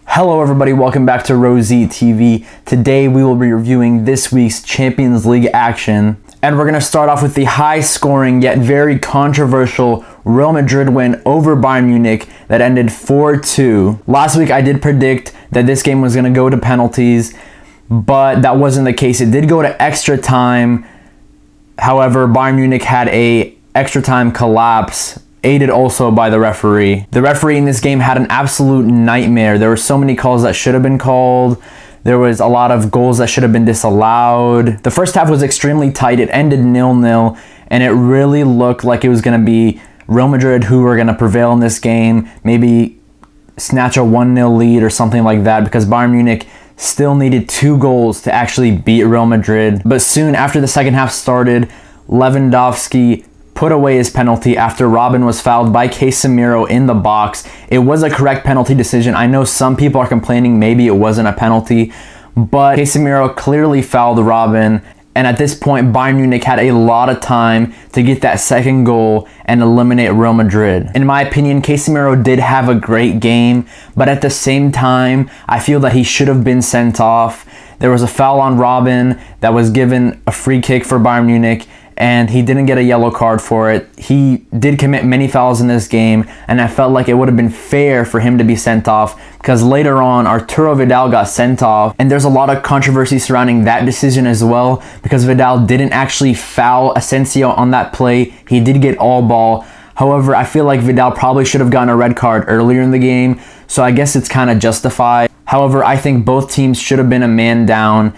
Hello everybody, welcome back to Rosie TV. Today we will be reviewing this week's Champions League action. And we're going to start off with the high-scoring yet very controversial Real Madrid win over Bayern Munich that ended 4-2. Last week I did predict that this game was going to go to penalties, but that wasn't the case. It did go to extra time. However, Bayern Munich had a extra time collapse, aided also by the referee. The referee in this game had an absolute nightmare. There were so many calls that should have been called. There was a lot of goals that should have been disallowed. The first half was extremely tight. It ended 0-0, and it really looked like it was going to be Real Madrid who were going to prevail in this game, maybe snatch a 1-0 lead or something like that, because Bayern Munich still needed 2 goals to actually beat Real Madrid. But soon after the second half started, Lewandowski put away his penalty after Robin was fouled by Casemiro in the box. It was a correct penalty decision. I know some people are complaining maybe it wasn't a penalty, but Casemiro clearly fouled Robin, and at this point Bayern Munich had a lot of time to get that second goal and eliminate Real Madrid. In my opinion, Casemiro did have a great game, but at the same time, I feel that he should have been sent off. There was a foul on Robin that was given a free kick for Bayern Munich, and he didn't get a yellow card for it. He did commit many fouls in this game, and I felt like it would have been fair for him to be sent off, because later on, Arturo Vidal got sent off, and there's a lot of controversy surrounding that decision as well, because Vidal didn't actually foul Asensio on that play. He did get all ball. However, I feel like Vidal probably should have gotten a red card earlier in the game, so I guess it's kind of justified. However, I think both teams should have been a man down,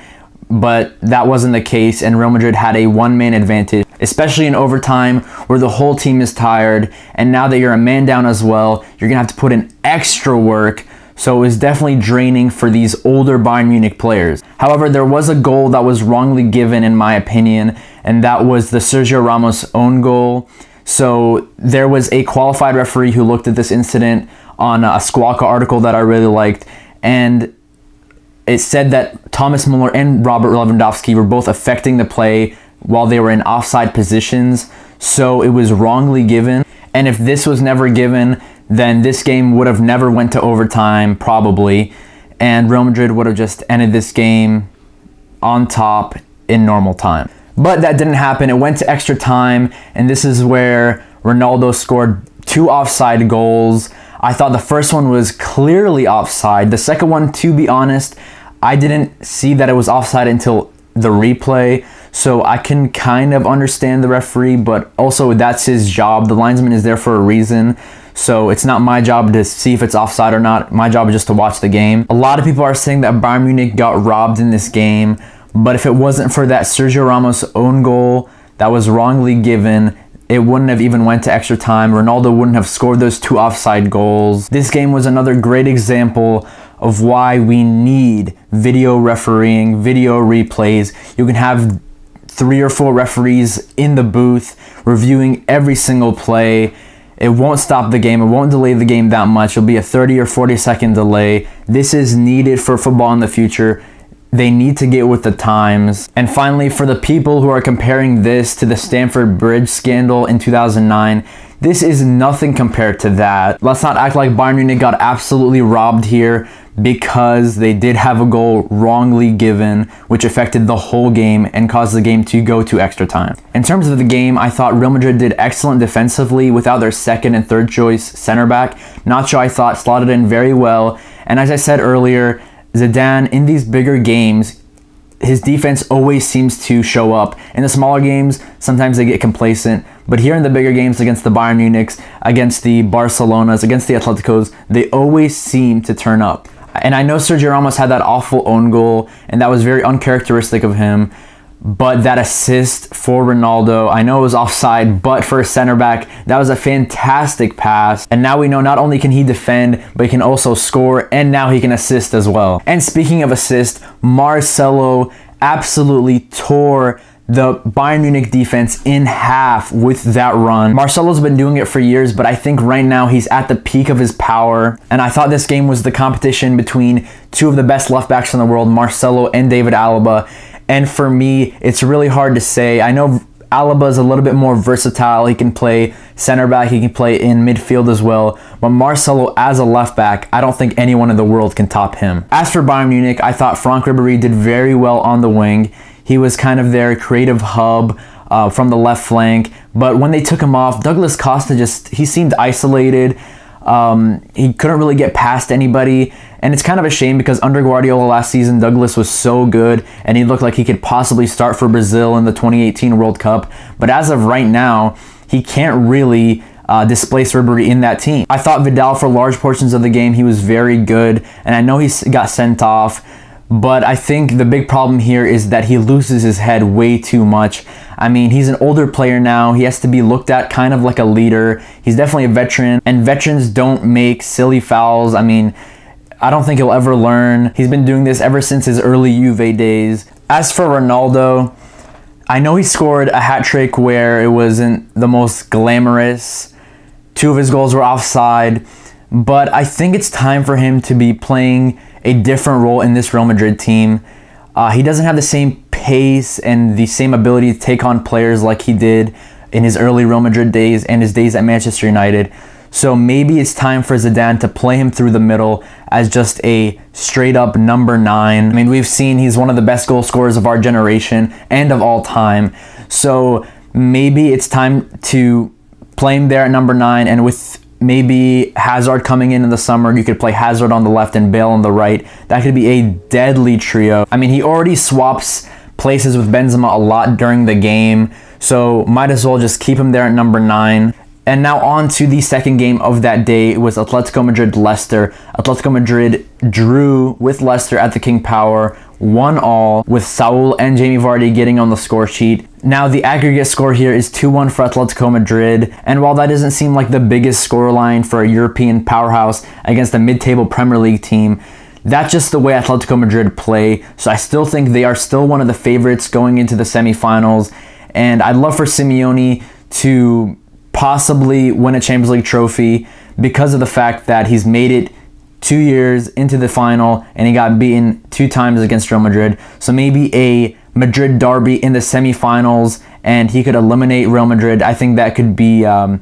but that wasn't the case, and Real Madrid had a one-man advantage, especially in overtime where the whole team is tired, and now that you're a man down as well, you're going to have to put in extra work, so it was definitely draining for these older Bayern Munich players. However, there was a goal that was wrongly given in my opinion, and that was the Sergio Ramos own goal. So there was a qualified referee who looked at this incident on a Squawka article that I really liked, and it said that Thomas Muller and Robert Lewandowski were both affecting the play while they were in offside positions, so it was wrongly given. And if this was never given, then this game would have never went to overtime, probably, and Real Madrid would have just ended this game on top in normal time. But that didn't happen. It went to extra time, and this is where Ronaldo scored 2 offside goals. I thought the first one was clearly offside. The second one, to be honest, I didn't see that it was offside until the replay, so I can kind of understand the referee, but also that's his job. The linesman is there for a reason, so it's not my job to see if it's offside or not. My job is just to watch the game. A lot of people are saying that Bayern Munich got robbed in this game, but if it wasn't for that Sergio Ramos own goal that was wrongly given, it wouldn't have even went to extra time. Ronaldo wouldn't have scored those 2 offside goals. This game was another great example of why we need video refereeing, video replays. You can have 3 or 4 referees in the booth reviewing every single play. It won't stop the game. It won't delay the game that much. It'll be a 30 or 40 second delay. This is needed for football in the future. They need to get with the times. And finally, for the people who are comparing this to the Stamford Bridge scandal in 2009, this is nothing compared to that. Let's not act like Bayern Munich got absolutely robbed here, because they did have a goal wrongly given, which affected the whole game and caused the game to go to extra time. In terms of the game, I thought Real Madrid did excellent defensively without their second and third choice center back. Nacho, I thought, slotted in very well. And as I said earlier, Zidane, in these bigger games, his defense always seems to show up. In the smaller games, sometimes they get complacent, but here in the bigger games against the Bayern Munichs, against the Barcelonas, against the Atleticos, they always seem to turn up. And I know Sergio Ramos had that awful own goal, and that was very uncharacteristic of him, but that assist for Ronaldo, I know it was offside, but for a center back, that was a fantastic pass. And now we know not only can he defend, but he can also score, and now he can assist as well. And speaking of assist, Marcelo absolutely tore the Bayern Munich defense in half with that run. Marcelo's been doing it for years, but I think right now he's at the peak of his power. And I thought this game was the competition between 2 of the best left backs in the world, Marcelo and David Alaba. And for me, it's really hard to say. I know Alaba is a little bit more versatile. He can play center back, he can play in midfield as well. But Marcelo as a left back, I don't think anyone in the world can top him. As for Bayern Munich, I thought Franck Ribéry did very well on the wing. He was kind of their creative hub from the left flank. But when they took him off, Douglas Costa he seemed isolated. He couldn't really get past anybody. And it's kind of a shame because under Guardiola last season, Douglas was so good and he looked like he could possibly start for Brazil in the 2018 World Cup. But as of right now, he can't really displace Ribéry in that team. I thought Vidal, for large portions of the game, he was very good. And I know he got sent off. But I think the big problem here is that he loses his head way too much. I mean, he's an older player now. He has to be looked at kind of like a leader. He's definitely a veteran, and veterans don't make silly fouls. I mean, I don't think he'll ever learn. He's been doing this ever since his early Juve days. As for Ronaldo, I know he scored a hat trick where it wasn't the most glamorous. 2 of his goals were offside, but I think it's time for him to be playing a different role in this Real Madrid team. He doesn't have the same pace and the same ability to take on players like he did in his early Real Madrid days and his days at Manchester United. So maybe it's time for Zidane to play him through the middle as just a straight up number 9. I mean, we've seen he's one of the best goal scorers of our generation and of all time. So maybe it's time to play him there at number 9, and with maybe Hazard coming in the summer, you could play Hazard on the left and Bale on the right. That could be a deadly trio. I mean, he already swaps places with Benzema a lot during the game, so might as well just keep him there at number 9. And now on to the second game of that day. It was Atletico Madrid-Leicester. Atletico Madrid drew with Leicester at the King Power, 1-1, with Saul and Jamie Vardy getting on the score sheet. Now the aggregate score here is 2-1 for Atletico Madrid, and while that doesn't seem like the biggest scoreline for a European powerhouse against a mid-table Premier League team, that's just the way Atletico Madrid play. So I still think they are still one of the favorites going into the semifinals, and I'd love for Simeone to possibly win a Champions League trophy because of the fact that he's made it 2 years into the final and he got beaten 2 times against Real Madrid. So maybe a Madrid derby in the semifinals and he could eliminate Real Madrid. I think that could be a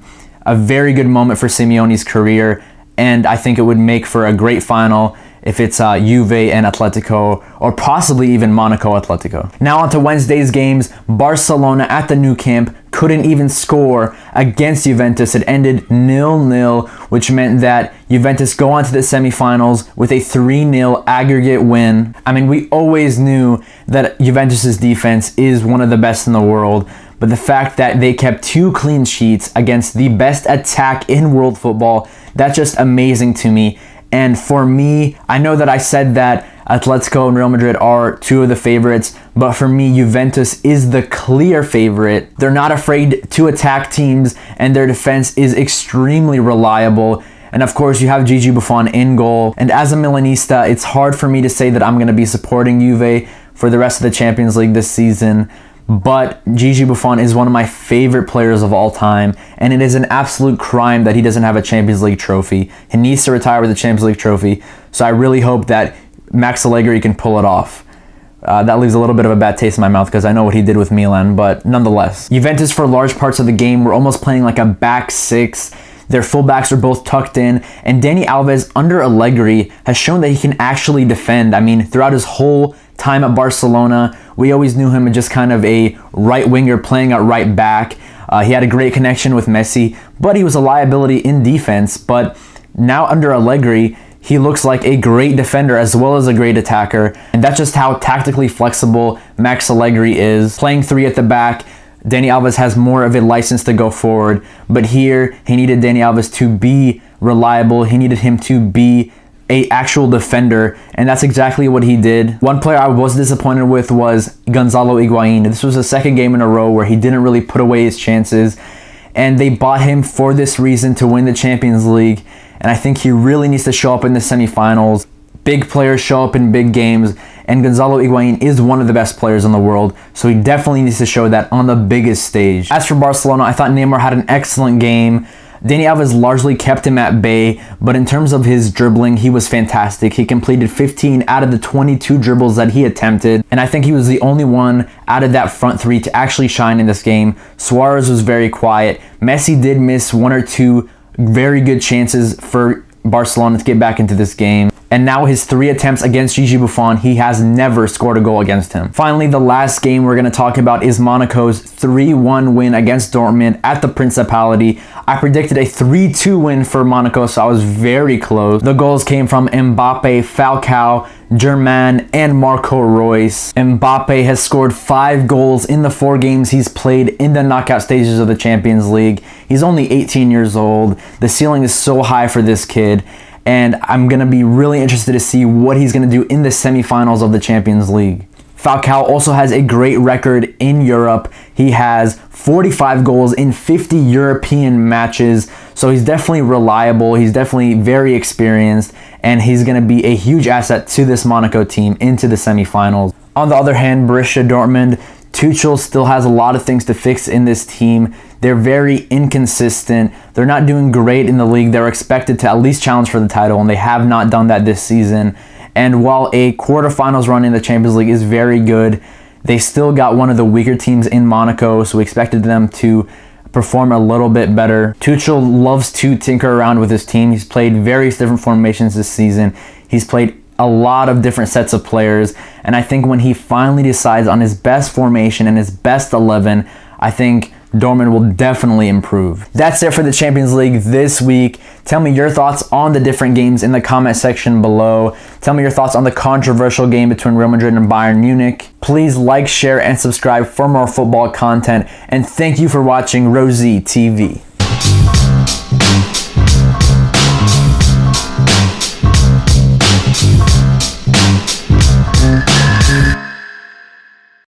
very good moment for Simeone's career, and I think it would make for a great final if it's Juve and Atletico, or possibly even Monaco Atletico. Now on to Wednesday's games. Barcelona at the Nou Camp couldn't even score against Juventus. It ended 0-0, which meant that Juventus go on to the semifinals with a 3-0 aggregate win. I mean, we always knew that Juventus's defense is one of the best in the world, but the fact that they kept 2 clean sheets against the best attack in world football, that's just amazing to me. And for me, I know that I said that Atletico and Real Madrid are 2 of the favorites, but for me, Juventus is the clear favorite. They're not afraid to attack teams, and their defense is extremely reliable. And of course, you have Gigi Buffon in goal. And as a Milanista, it's hard for me to say that I'm going to be supporting Juve for the rest of the Champions League this season. But Gigi Buffon is one of my favorite players of all time, and it is an absolute crime that he doesn't have a Champions League trophy. He needs to retire with a Champions League trophy, so I really hope that Max Allegri can pull it off. That leaves a little bit of a bad taste in my mouth because I know what he did with Milan, but nonetheless. Juventus, for large parts of the game, were almost playing like a back 6. Their fullbacks are both tucked in, and Dani Alves under Allegri has shown that he can actually defend. I mean, throughout his whole time at Barcelona, we always knew him as just kind of a right winger playing at right back. He had a great connection with Messi, but he was a liability in defense. But now under Allegri, he looks like a great defender as well as a great attacker, and that's just how tactically flexible Max Allegri is. Playing 3 at the back, Dani Alves has more of a license to go forward, but here he needed Dani Alves to be reliable. He needed him to be an actual defender, and that's exactly what he did. One player I was disappointed with was Gonzalo Higuain. This was the second game in a row where he didn't really put away his chances, and they bought him for this reason, to win the Champions League, and I think he really needs to show up in the semifinals. Big players show up in big games, and Gonzalo Higuain is one of the best players in the world, so he definitely needs to show that on the biggest stage. As for Barcelona, I thought Neymar had an excellent game. Dani Alves largely kept him at bay, but in terms of his dribbling, he was fantastic. He completed 15 out of the 22 dribbles that he attempted, and I think he was the only one out of that front three to actually shine in this game. Suarez was very quiet. Messi did miss one or two very good chances for Barcelona to get back into this game. And now his 3 attempts against Gigi Buffon, he has never scored a goal against him. Finally, the last game we're going to talk about is Monaco's 3-1 win against Dortmund at the Principality. I predicted a 3-2 win for Monaco, so I was very close. The goals came from Mbappe, Falcao, Germain, and Marco Reus. Mbappe has scored 5 goals in the 4 games he's played in the knockout stages of the Champions League. He's only 18 years old. The ceiling is so high for this kid, and I'm going to be really interested to see what he's going to do in the semifinals of the Champions League. Falcao also has a great record in Europe. He has 45 goals in 50 European matches, so he's definitely reliable. He's definitely very experienced, and he's going to be a huge asset to this Monaco team into the semifinals. On the other hand, Borussia Dortmund, Tuchel still has a lot of things to fix in this team. They're very inconsistent. They're not doing great in the league. They're expected to at least challenge for the title, and they have not done that this season. And while a quarterfinals run in the Champions League is very good, they still got one of the weaker teams in Monaco, so we expected them to perform a little bit better. Tuchel loves to tinker around with his team. He's played various different formations this season. He's played a lot of different sets of players, and I think when he finally decides on his best formation and his best 11, I think Dortmund will definitely improve. That's it for the Champions League this week. Tell me your thoughts on the different games in the comment section below. Tell me your thoughts on the controversial game between Real Madrid and Bayern Munich. Please like, share, and subscribe for more football content. And thank you for watching Rosie TV.